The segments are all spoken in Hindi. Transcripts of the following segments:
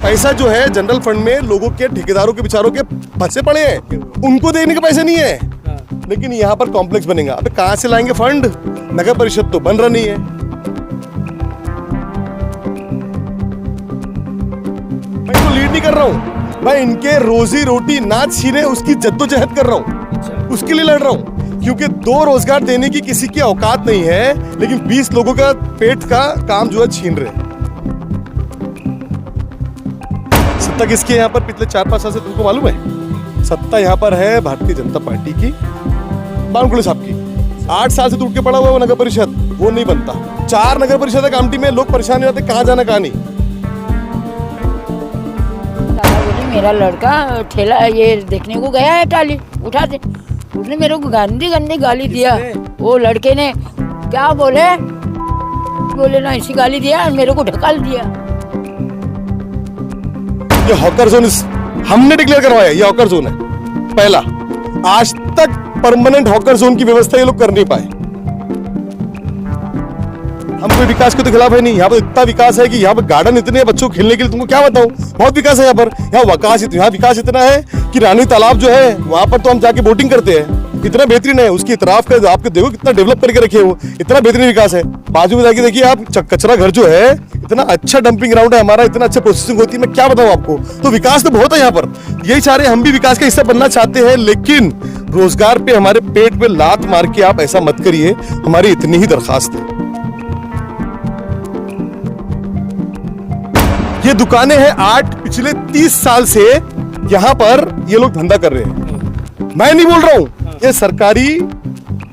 पैसा जो है जनरल फंड में लोगों के ठेकेदारों के बेचारों के फंसे पड़े हैं, उनको देने के पैसे नहीं है। लेकिन यहाँ पर कॉम्प्लेक्स बनेगा, अबे कहाँ से लाएंगे फंड? नगर परिषद तो बन रहा नहीं है। मैं इनको लीड नहीं कर रहा हूँ, मैं इनके रोजी रोटी ना छीने उसकी जद्दोजहद कर रहा हूँ, उसके लिए लड़ रहा हूँ। क्योंकि 2 रोजगार देने की किसी की औकात नहीं है, लेकिन 20 लोगों का पेट का काम जो है छीन रहे हैं। सत्ता किसकी है यहाँ पर पिछले 4-5 साल से, तुमको मालूम है? सत्ता यहाँ पर है भारतीय जनता पार्टी की, बावनकुळे साहब की। 8 साल से टूट के पड़ा हुआ वो नगर परिषद, वो नहीं बनता। 4 नगर परिषद है कामटी में, लोग परेशान हो जाते, कहाँ जाना कहाँ नहीं। मेरा लड़का ठेला ये देखने को गया है, टाली उठा दे, उसने मेरे को गंदी गंदी गाली दिया। वो लड़के ने क्या बोले ना, ऐसी गाली दिया, मेरे को ढकाल दिया। ये हॉकर जोन हमने डिक्लेयर करवाया, ये हॉकर जोन है पहला। आज तक परमानेंट हॉकर जोन की व्यवस्था ये लोग कर नहीं पाए। हम कोई विकास के तो खिलाफ है नहीं, यहाँ पर इतना विकास है कि यहाँ पर गार्डन इतने हैं बच्चों को खेलने के लिए, तुमको क्या बताऊं, बहुत विकास है यहाँ पर। यहाँ विकास इतना है कि रानी तालाब जो है वहां पर तो हम जाके बोटिंग करते हैं, इतना बेहतरीन है। उसकी इतराफ का आपके देखो कितना डेवलप करके रखे हो, इतना बेहतरीन विकास है। बाजू में जाके देखिए आप, कचरा घर जो है, इतना अच्छा डंपिंग ग्राउंड है हमारा, इतना अच्छा प्रोसेसिंग होती है, मैं क्या बताऊं आपको। तो विकास तो बहुत है यहाँ पर, यही चाह रहे हम भी विकास का हिस्सा बनना चाहते हैं, लेकिन रोजगार पे हमारे पेट पे लात मार के आप ऐसा मत करिए, हमारी इतनी ही दरखास्त है। ये दुकानें हैं 8 पिछले 30 साल से यहाँ पर ये लोग धंधा कर रहे हैं। मैं नहीं बोल रहा हूं, ये सरकारी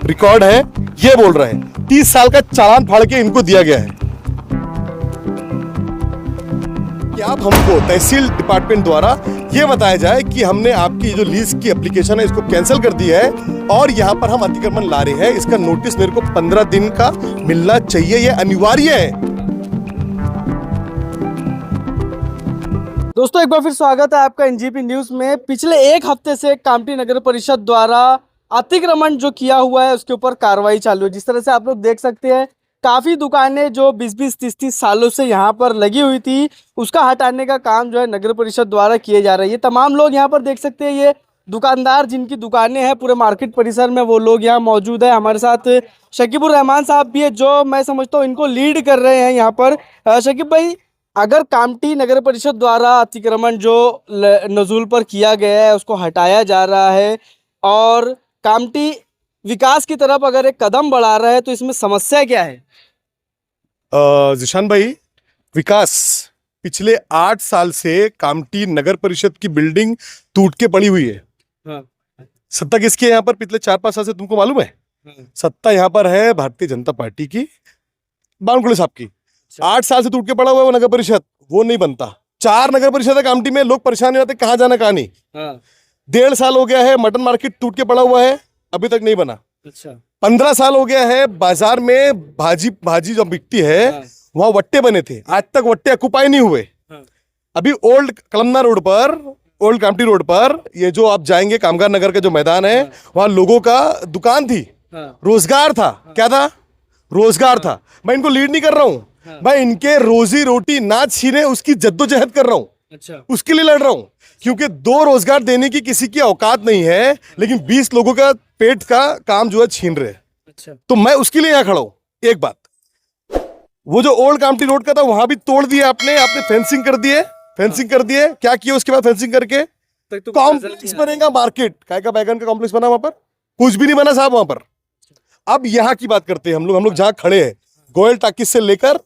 रिकॉर्ड है, ये बोल रहे हैं। 30 साल का चालान फाड़ के इनको दिया गया है कि आप हमको तहसील डिपार्टमेंट द्वारा ये बताया जाए कि हमने आपकी जो लीज की एप्लीकेशन है इसको कैंसिल कर दी है और यहाँ पर हम अतिक्रमण ला रहे हैं, इसका नोटिस मेरे को 15 दिन का मिलना चाहिए, ये अनिवार्य है। दोस्तों एक बार फिर स्वागत है आपका एनजीपी न्यूज में। पिछले 1 हफ्ते से कामटी नगर परिषद द्वारा अतिक्रमण जो किया हुआ है उसके ऊपर कार्रवाई चालू है। जिस तरह से आप लोग देख सकते हैं, काफ़ी दुकानें जो 20-20, 30-30 सालों से यहाँ पर लगी हुई थी, उसका हटाने का काम जो है नगर परिषद द्वारा किए जा रहा है। ये तमाम लोग यहाँ पर देख सकते हैं, ये दुकानदार जिनकी दुकानें हैं पूरे मार्केट परिसर में, वो लोग यहाँ मौजूद है। हमारे साथ शकीबुर रहमान साहब भी है, जो मैं समझता हूँ इनको लीड कर रहे हैं यहाँ पर। शकीब भाई, अगर कामटी नगर परिषद द्वारा अतिक्रमण जो नजूल पर किया गया है उसको हटाया जा रहा है और कामटी विकास की तरफ अगर एक कदम बढ़ा रहा है, तो इसमें समस्या क्या है? जिशान भाई, विकास पिछले 8 साल से कामटी नगर परिषद की बिल्डिंग टूट के पड़ी हुई है। हाँ। सत्ता किसकी है यहाँ पर पिछले 4-5 साल से, तुमको मालूम है? सत्ता यहाँ पर है भारतीय जनता पार्टी की, बावनकुळे साहब की। 8 साल से टूट के पड़ा हुआ है वो नगर परिषद, वो नहीं बनता। 4 नगर परिषद है कामटी में, लोग परेशान हो जाते, कहाँ जाना कहाँ नहीं। 1.5 साल हो गया है मटन मार्केट टूट के पड़ा हुआ है, अभी तक नहीं बना। अच्छा। 15 साल हो गया है बाजार में भाजी जो बिकती है वहां वट्टे बने थे, आज तक वट्टे ऑक्युपाई नहीं हुए। अभी ओल्ड कलमना रोड पर, ओल्ड कामटी रोड पर, ये जो आप जाएंगे कामगार नगर का जो मैदान है, वहां लोगों का दुकान थी, रोजगार था। क्या था? रोजगार था। मैं इनको लीड नहीं कर रहा हूँ, मैं इनके रोजी रोटी ना छीने उसकी जद्दोजहद कर रहा हूँ। अच्छा। उसके लिए लड़ रहा हूँ। क्योंकि 2 रोजगार देने की किसी की औकात नहीं है, लेकिन 20 लोगों का पेट का काम जो है छीन रहे हैं। अच्छा। तो मैं उसके लिए यहाँ खड़ा हूँ। एक बात, वो जो ओल्ड कामटी रोड का था वहां भी तोड़ दिया आपने फेंसिंग कर दिए, क्या किया उसके बाद? फेंसिंग करके कॉम्प्लेक्स बनेगा, मार्केट काय का बैगन का कॉम्प्लेक्स बना, वहां पर कुछ भी नहीं बना साहब वहां पर। अब यहाँ की बात करते हैं हम लोग जहाँ खड़े हैं, गोयल टाकिस से लेकर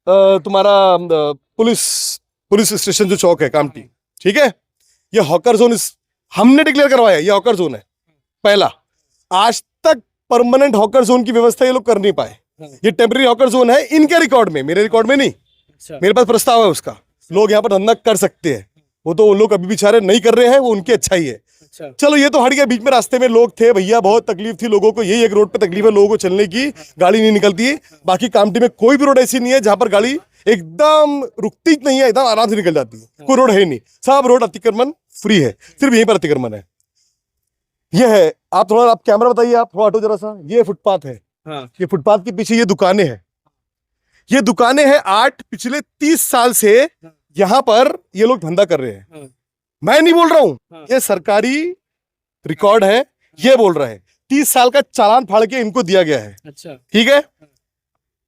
तुम्हारा पुलिस स्टेशन जो चौक है कामटी, ठीक है? ये हॉकर जोन हमने डिक्लेयर करवाया, ये हॉकर जोन है पहला। आज तक परमानेंट हॉकर जोन की व्यवस्था ये लोग कर नहीं पाए। ये टेम्पररी हॉकर जोन है इनके रिकॉर्ड में, मेरे रिकॉर्ड में नहीं। अच्छा। मेरे पास प्रस्ताव है उसका, लोग यहाँ पर धंधा कर सकते हैं। वो तो लोग अभी बेचारे नहीं कर रहे हैं, वो उनकी अच्छाई है। अच्छा। चलो ये तो हट गया, बीच में रास्ते में लोग थे भैया, बहुत तकलीफ थी लोगों को। यही एक रोड पे तकलीफ है लोगों को चलने की, गाड़ी नहीं निकलती। बाकी कामटी में कोई भी रोड ऐसी नहीं है जहां पर गाड़ी एकदम रुकती नहीं है, एकदम आराम से निकल जाती है। कोई रोड है नहीं, सब रोड अतिक्रमण फ्री है, सिर्फ यहीं पर अतिक्रमण है। ये है, आप कैमरा बताइए, आप थोड़ा हटो जरा सा। ये फुटपाथ है। हाँ। ये फुटपाथ के पीछे ये दुकानें हैं। ये दुकानें हैं 8 पिछले 30 साल से यहाँ पर ये लोग धंधा कर रहे हैं। हाँ। मैं नहीं बोल रहा हूँ, हाँ। ये सरकारी रिकॉर्ड है, ये बोल रहा है। 30 साल का चालान फाड़ के इनको दिया गया है। अच्छा। ठीक है,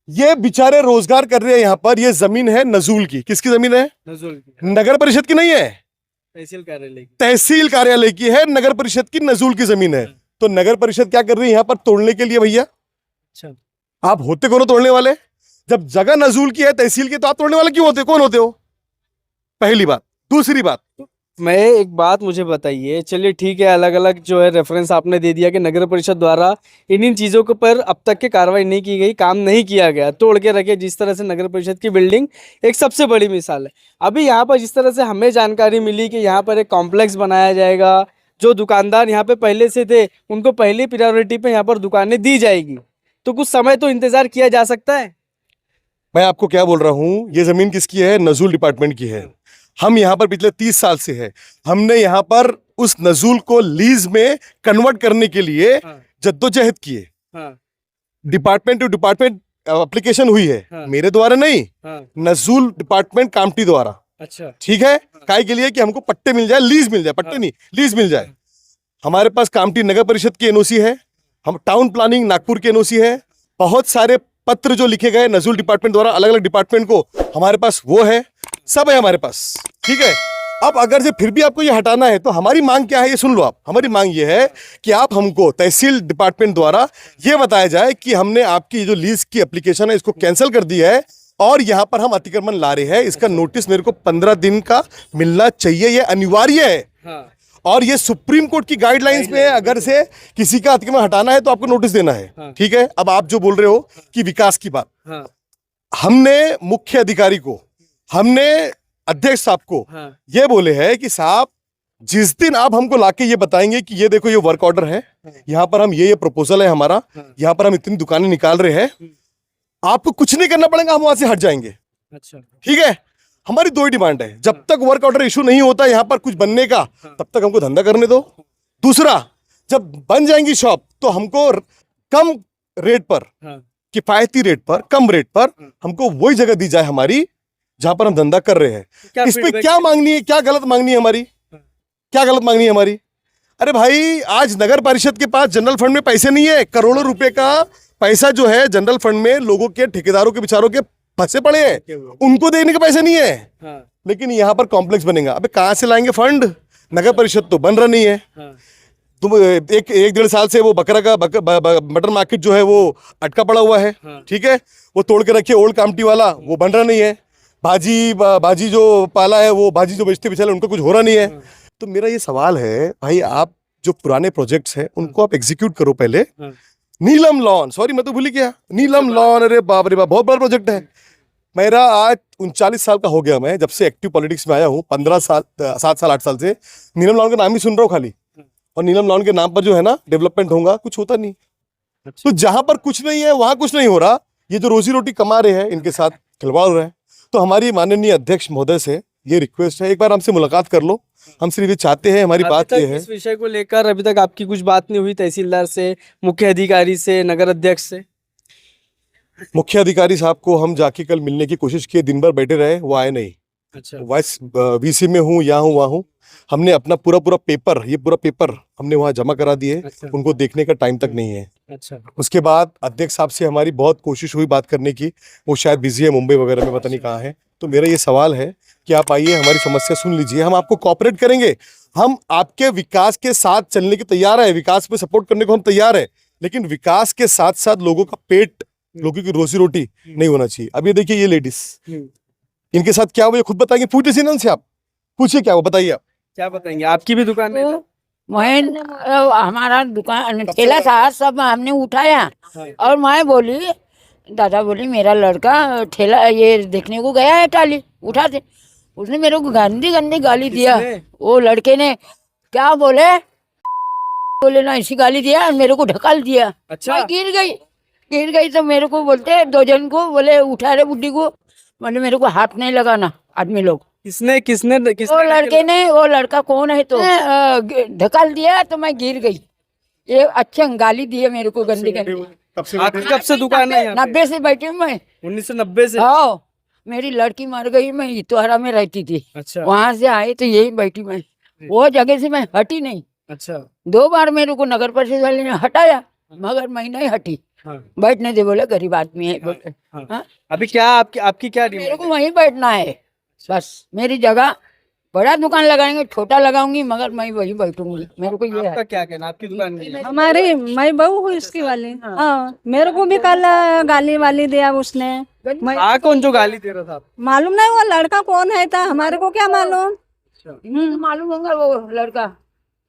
ये बेचारे रोजगार कर रहे हैं यहाँ पर। ये जमीन है नजूल की। किसकी जमीन है? नजूल की। नगर परिषद की नहीं है, तहसील कार्यालय की। तहसील कार्यालय की है। नगर परिषद की नजूल की जमीन है। तो नगर परिषद क्या कर रही है यहाँ पर? तोड़ने के लिए। भैया अच्छा, आप होते कौन हो तोड़ने वाले? जब जगह नजूल की है, तहसील की, तो आप तोड़ने वाले क्यों होते? कौन होते हो? पहली बात। दूसरी बात, मैं एक बात मुझे बताइए, चलिए ठीक है, अलग अलग जो है रेफरेंस आपने दे दिया कि नगर परिषद द्वारा इन चीज़ों के पर अब तक के कार्रवाई नहीं की गई, काम नहीं किया गया, तोड़ के रखे। जिस तरह से नगर परिषद की बिल्डिंग एक सबसे बड़ी मिसाल है। अभी यहाँ पर जिस तरह से हमें जानकारी मिली कि यहाँ पर एक कॉम्प्लेक्स बनाया जाएगा, जो दुकानदार यहाँ पे पहले से थे उनको पहली प्रायोरिटी पे यहाँ पर दुकानें दी जाएगी, तो कुछ समय तो इंतजार किया जा सकता है। मैं आपको क्या बोल रहा हूं, ये जमीन किसकी है? नजूल डिपार्टमेंट की है। हम यहाँ पर पिछले 30 साल से है। हमने यहाँ पर उस नजूल को लीज में कन्वर्ट करने के लिए जद्दोजहद किए। डिपार्टमेंट टू डिपार्टमेंट एप्लीकेशन हुई है। मेरे द्वारा नहीं, नजूल डिपार्टमेंट कामटी द्वारा। अच्छा, ठीक है, काय के लिए कि हमको पट्टे मिल जाए, लीज मिल जाए, पट्टे नहीं, लीज मिल जाए। हमारे पास कामटी नगर परिषद की एनओसी है, हम टाउन प्लानिंग नागपुर की एनओसी है। बहुत सारे पत्र जो लिखे गए नजूल डिपार्टमेंट द्वारा अलग अलग डिपार्टमेंट को, हमारे पास वो है, सब है हमारे पास। ठीक है, अब अगर से फिर भी आपको ये हटाना है तो हमारी मांग क्या है ये सुन लो आप। हमारी मांग ये है कि आप हमको तहसील डिपार्टमेंट द्वारा ये बताया जाए कि हमने आपकी जो लीज की एप्लीकेशन है इसको कैंसिल कर दी है और यहाँ पर हम अतिक्रमण ला रहे हैं। इसका नोटिस मेरे को 15 दिन का मिलना चाहिए, ये अनिवार्य है। और ये सुप्रीम कोर्ट की गाइडलाइंस में है, अगर से किसी का अतिक्रमण हटाना है तो आपको नोटिस देना है। ठीक है, अब आप जो बोल रहे हो कि विकास की बात, हमने मुख्य अधिकारी को, हमने अध्यक्ष साहब को ये बोले हैं कि साहब जिस दिन आप हमको लाके ये बताएंगे कि ये देखो ये वर्क ऑर्डर है, यहाँ पर हम ये प्रपोजल है हमारा, यहाँ पर हम इतनी दुकानें निकाल रहे हैं, आपको कुछ नहीं करना पड़ेगा, हम वहां से हट जाएंगे। अच्छा, ठीक है, हमारी दो ही डिमांड है। जब तक वर्क ऑर्डर इशू नहीं होता यहाँ पर कुछ बनने का, तब तक हमको धंधा करने दो। दूसरा, जब बन जाएंगी शॉप तो हमको कम रेट पर, किफायती रेट पर, कम रेट पर हमको वही जगह दी जाए हमारी जहां पर हम धंधा कर रहे हैं। इस पे क्या मांगनी है? क्या गलत मांगनी है हमारी? क्या गलत मांगनी है हमारी? अरे भाई, आज नगर परिषद के पास जनरल फंड में पैसे नहीं है। करोड़ों रुपए का पैसा जो है जनरल फंड में लोगों के, ठेकेदारों के, बेचारों के फंसे पड़े हैं, उनको देने के पैसे नहीं है। लेकिन यहाँ पर कॉम्प्लेक्स बनेगा, अबे कहाँ से लाएंगे फंड? नगर परिषद तो बन रहा नहीं है। तुम एक 1-1.5 साल से वो बकरा का मटन मार्केट जो है वो अटका पड़ा हुआ है। ठीक है, वो तोड़ के रखे ओल्ड कामटी वाला, वो बन रहा नहीं है। भाजी जो पाला है, वो भाजी जो बेचते बेचारे, उनको कुछ हो रहा नहीं है। तो मेरा ये सवाल है भाई, आप जो पुराने प्रोजेक्ट्स हैं उनको आप एग्जीक्यूट करो पहले। नीलम लॉन, सॉरी मैं तो भूल ही गया, नीलम लॉन, अरे बाप रे बाप, बहुत बड़ा प्रोजेक्ट है। मेरा आज 39 साल का हो गया, मैं जब से एक्टिव पॉलिटिक्स में आया हूँ, 7 साल 8 साल से नीलम लॉन का नाम ही सुन रहा हूँ खाली। और नीलम लॉन के नाम पर जो है ना डेवलपमेंट होगा, कुछ होता नहीं। तो जहां पर कुछ नहीं है वहां कुछ नहीं हो रहा। ये जो रोजी रोटी कमा रहे हैं, इनके साथ खिलवाड़ हो रहे हैं। तो हमारी माननीय अध्यक्ष महोदय से ये रिक्वेस्ट है, एक बार हमसे मुलाकात कर लो। हम सिर्फ ये चाहते हैं, हमारी बात ये है। इस विषय को लेकर अभी तक आपकी कुछ बात नहीं हुई तहसीलदार से, मुख्य अधिकारी से, नगर अध्यक्ष से? मुख्य अधिकारी साहब को हम जाके कल मिलने की कोशिश की, दिन भर बैठे रहे, वो आए नहीं। अच्छा, वाइस वीसी में हूँ, यहाँ हूँ, वहाँ हूँ। हमने अपना पूरा पेपर, ये पूरा पेपर हमने वहाँ जमा करा दिए। अच्छा, उनको देखने का टाइम तक नहीं है। अच्छा, उसके बाद अध्यक्ष साहब से हमारी बहुत कोशिश हुई बात करने की, वो शायद बिजी है, मुंबई वगैरह में, पता नहीं कहाँ है। तो मेरा ये सवाल है कि आप आइए, हमारी समस्या सुन लीजिए, हम आपको कोऑपरेट करेंगे। हम आपके विकास के साथ चलने के तैयार है, विकास पे सपोर्ट करने को हम तैयार है, लेकिन विकास के साथ साथ लोगों का पेट, लोगों की रोजी रोटी नहीं होना चाहिए। अब ये देखिए, ये लेडीज, इनके साथ क्या हुआ ये खुद बताएंगे। पूछिए ना उनसे, आप पूछिए क्या हुआ, बताइए आप क्या बताएंगे? आपकी भी दुकान है? मैं हमारा दुकान ठेला था, सब हमने उठाया। और मैं बोली, दादा बोली मेरा लड़का ठेला ये देखने को गया है, टाली उठा दे। उसने मेरे को गंदी गंदी गाली दिया। वो लड़के ने क्या बोले ना, ऐसी गाली दिया और मेरे को ढकाल दिया। अच्छा, मैं गिर गई तो मेरे को बोलते, 2 जन को बोले उठा रहे बुड्ढी को, मतलब मेरे को हाथ नहीं लगाना आदमी लोग। किसने वो लड़के ने, वो लड़का कौन है तो ढकाल दिया तो मैं गिर गई। ये अच्छा गाली दिए मेरे को गंदी गंदी। आपकी कब से दुकान है यहाँ पे? 90 से बैठी हूँ मैं। 1990 से? हाँ, मेरी लड़की मर गई, मैं इतवारा में रहती थी, अच्छा वहां से आई तो यही बैठी मैं, वो जगह से मैं हटी नहीं। अच्छा 2 बार मेरे को नगर परिषद वाले ने हटाया, मगर मैं नहीं हटी। हाँ बैठने दे बोले, गरीब आदमी है बोले। हाँ। हाँ? अभी क्या आपकी क्या मेरे डिमांड को वहीं बैठना है बस। मेरी जगह बड़ा दुकान लगाएंगे, छोटा लगाऊंगी, मगर मैं वहीं बैठूंगी। मेरे को ये आपका क्या कहना, आपकी दुकान में है? हमारी मैं बहू हूँ इसकी वाली। हाँ मेरे को भी कल गाली वाली दिया उसने। मैं कौन जो गाली दे रहा था आपको? मालूम नहीं वो लड़का कौन है था, हमारे को क्या मालूम मालूम होगा वो लड़का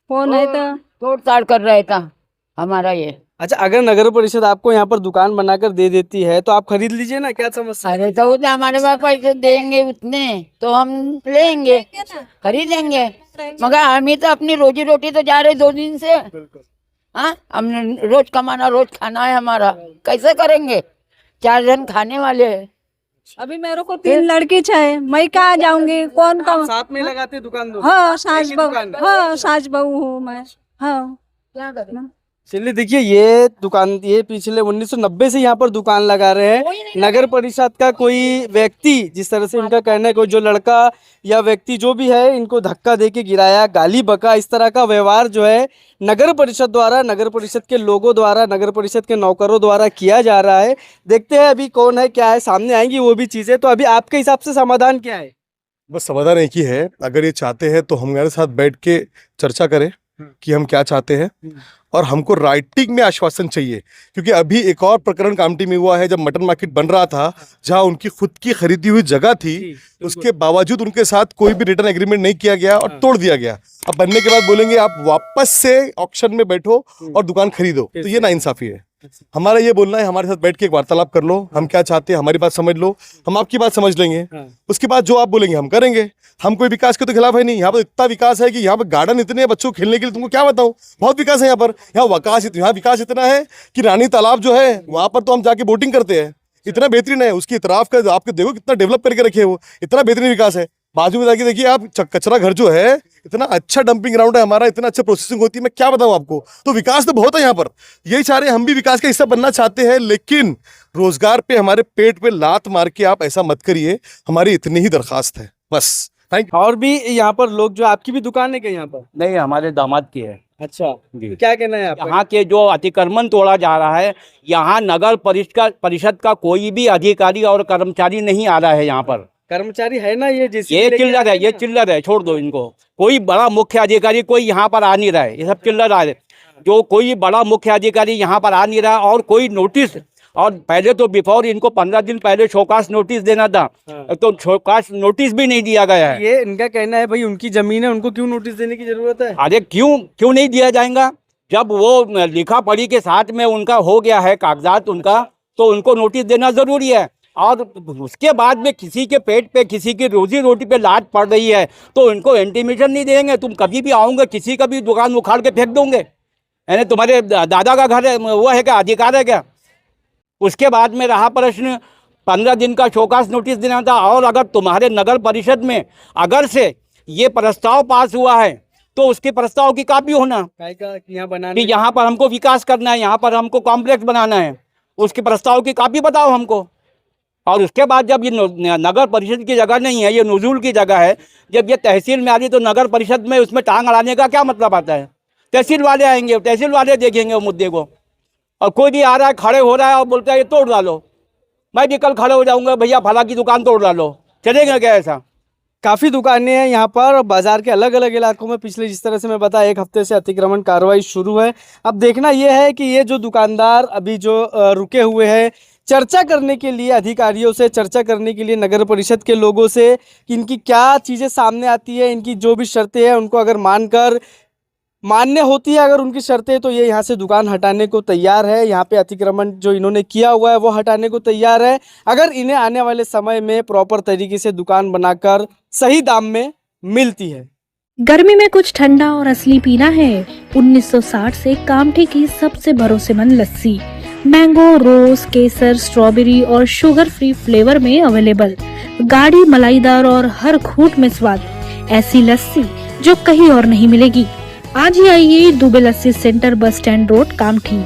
कौन है था। तोड़ ताड़ कर रहा था हमारा ये। अच्छा, अगर नगर परिषद आपको यहाँ पर दुकान बनाकर दे देती है तो आप खरीद लीजिए ना, क्या समस्या है? अरे तो उतने हमारे पास पैसे देंगे उतने तो हम लेंगे, खरीदेंगे, मगर हम ही तो अपनी रोजी रोटी तो जा रहे 2 दिन से। हाँ, हमने रोज कमाना, रोज खाना है हमारा, कैसे करेंगे? 4 जन खाने वाले हैं। अभी मेरे को 3 लड़की है, मैं कहाँ जाऊंगी, कौन कौन। साथ में लगाते दुकान दो? हाँ सास एक ही बहू, दुकान है? हाँ सास बहू हूँ मैं। हाँ क्या करें? चलिए देखिए, ये दुकान, ये पिछले 1990 से यहाँ पर दुकान लगा रहे हैं। नगर परिषद का कोई व्यक्ति, जिस तरह से इनका कहना है, कोई जो लड़का या व्यक्ति जो भी है, इनको धक्का देके गिराया, गाली बका, इस तरह का व्यवहार जो है नगर परिषद द्वारा, नगर परिषद के लोगों द्वारा, नगर परिषद के नौकरों द्वारा किया जा रहा है। देखते हैं अभी कौन है, क्या है, सामने आएंगी वो भी चीजें। तो अभी आपके हिसाब से समाधान क्या है? बस समाधान एक ही है, अगर ये चाहते हैं तो हमारे साथ बैठ के चर्चा करें कि हम क्या चाहते हैं, और हमको राइटिंग में आश्वासन चाहिए। क्योंकि अभी एक और प्रकरण कामटी में हुआ है, जब मटन मार्केट बन रहा था, जहां उनकी खुद की खरीदी हुई जगह थी, उसके बावजूद उनके साथ कोई भी रिटर्न एग्रीमेंट नहीं किया गया और तोड़ दिया गया। अब बनने के बाद बोलेंगे आप वापस से ऑक्शन में बैठो और दुकान खरीदो, तो ये नाइंसाफी है। हमारा ये बोलना है, हमारे साथ बैठ के एक वार्तालाप कर लो, हम क्या चाहते हैं, हमारी बात समझ लो, हम आपकी बात समझ लेंगे, उसके बाद जो आप बोलेंगे हम करेंगे। हम कोई विकास के तो खिलाफ है नहीं, यहाँ पर इतना विकास है कि यहाँ पर गार्डन इतने हैं बच्चों को खेलने के लिए, तुमको क्या बताऊँ, बहुत विकास है यहाँ पर। यहाँ विकास इतना है कि रानी तालाब जो है वहाँ पर तो हम जाके बोटिंग करते हैं, इतना बेहतरीन है। उसकी इतराफ का आपके देखो कितना डेवलप करके रखे, वो इतना बेहतरीन विकास है। बाजू में जाके देखिए आप, कचरा घर जो है, इतना अच्छा डंपिंग ग्राउंड है हमारा, इतना अच्छा प्रोसेसिंग होती है, मैं क्या बताऊं आपको। तो विकास तो बहुत है यहाँ पर, यही चाह रहे हैं, हम भी विकास का हिस्सा बनना चाहते हैं, लेकिन रोजगार पे, हमारे पेट पे लात मार के आप ऐसा मत करिए, हमारी इतनी ही दरखास्त है बस। Thank you. और भी यहाँ पर लोग, जो आपकी भी दुकान है क्या यहाँ पर? नहीं, हमारे दामाद की है। अच्छा, जी। क्या कहना है आपका? यहाँ के जो अतिक्रमण तोड़ा जा रहा है, यहाँ नगर परिषद का कोई भी अधिकारी और कर्मचारी नहीं आ रहा है यहाँ पर। कर्मचारी है ना, ये चिल्लर है, ये चिल्लर है, छोड़ दो इनको। कोई बड़ा मुख्य अधिकारी कोई यहाँ पर आ नहीं रहा है, ये सब चिल्लर आ रहे। जो कोई बड़ा मुख्य अधिकारी यहाँ पर आ नहीं रहा, और कोई नोटिस, और पहले तो बिफोर इनको 15 दिन पहले शोकास नोटिस देना था, तो शोकास नोटिस भी नहीं दिया गया है। ये इनका कहना है भाई उनकी जमीन है, उनको क्यों नोटिस देने की जरूरत है? अरे क्यों नहीं दिया जाएगा? जब वो लिखा पढ़ी के साथ में उनका हो गया है कागजात उनका, तो उनको नोटिस देना जरूरी है। और उसके बाद में किसी के पेट पे, किसी की रोजी रोटी पे लात पड़ रही है, तो उनको इंटीमेशन नहीं देंगे। तुम कभी भी आओगे, किसी का भी दुकान उखाड़ के फेंक दोगे, यानी तुम्हारे दादा का घर है, वो है क्या, अधिकार है क्या? उसके बाद में रहा प्रश्न, 15 दिन का शोकास नोटिस देना था। और अगर तुम्हारे नगर परिषद में अगर से ये प्रस्ताव पास हुआ है, तो उसके प्रस्ताव की कॉपी होना यहाँ बनाना, कि यहाँ पर हमको विकास करना है, यहाँ पर हमको कॉम्प्लेक्स बनाना है, उसके प्रस्ताव की कॉपी बताओ हमको। और उसके बाद जब ये नगर परिषद की जगह नहीं है, ये नजूल की जगह है, जब ये तहसील में आ रही, तो नगर परिषद में उसमें टांग अड़ाने का क्या मतलब आता है? तहसील वाले आएंगे, तहसील वाले देखेंगे वो मुद्दे को। और कोई भी आ रहा है, खड़े हो रहा है और बोलता है ये तोड़ डालो, मैं भी कल खड़े हो जाऊंगा, भैया फला की दुकान तोड़ डालो, चलेगा क्या ऐसा? काफ़ी दुकानें हैं यहाँ पर बाजार के अलग अलग इलाकों में। पिछले जिस तरह से मैं बताया, 1 हफ्ते से अतिक्रमण कार्रवाई शुरू है। अब देखना यह है कि ये जो दुकानदार अभी जो रुके हुए हैं, चर्चा करने के लिए, अधिकारियों से चर्चा करने के लिए, नगर परिषद के लोगों से, कि इनकी क्या चीज़ें सामने आती है, इनकी जो भी शर्तें हैं उनको अगर मान्य होती है, अगर उनकी शर्तें, तो ये यहाँ से दुकान हटाने को तैयार है। यहाँ पे अतिक्रमण जो इन्होंने किया हुआ है वो हटाने को तैयार है, अगर इन्हें आने वाले समय में प्रॉपर तरीके से दुकान बनाकर सही दाम में मिलती है। गर्मी में कुछ ठंडा और असली पीना है। 1960 से कामठी की सबसे भरोसेमंद लस्सी, मैंगो, रोज, केसर, स्ट्रॉबेरी और शुगर फ्री फ्लेवर में अवेलेबल। गाढ़ी, मलाईदार और हर घूंट में स्वाद। ऐसी लस्सी जो कहीं और नहीं मिलेगी। आज ही आइए Dubey lassi centre, bus stand road, Kamthi.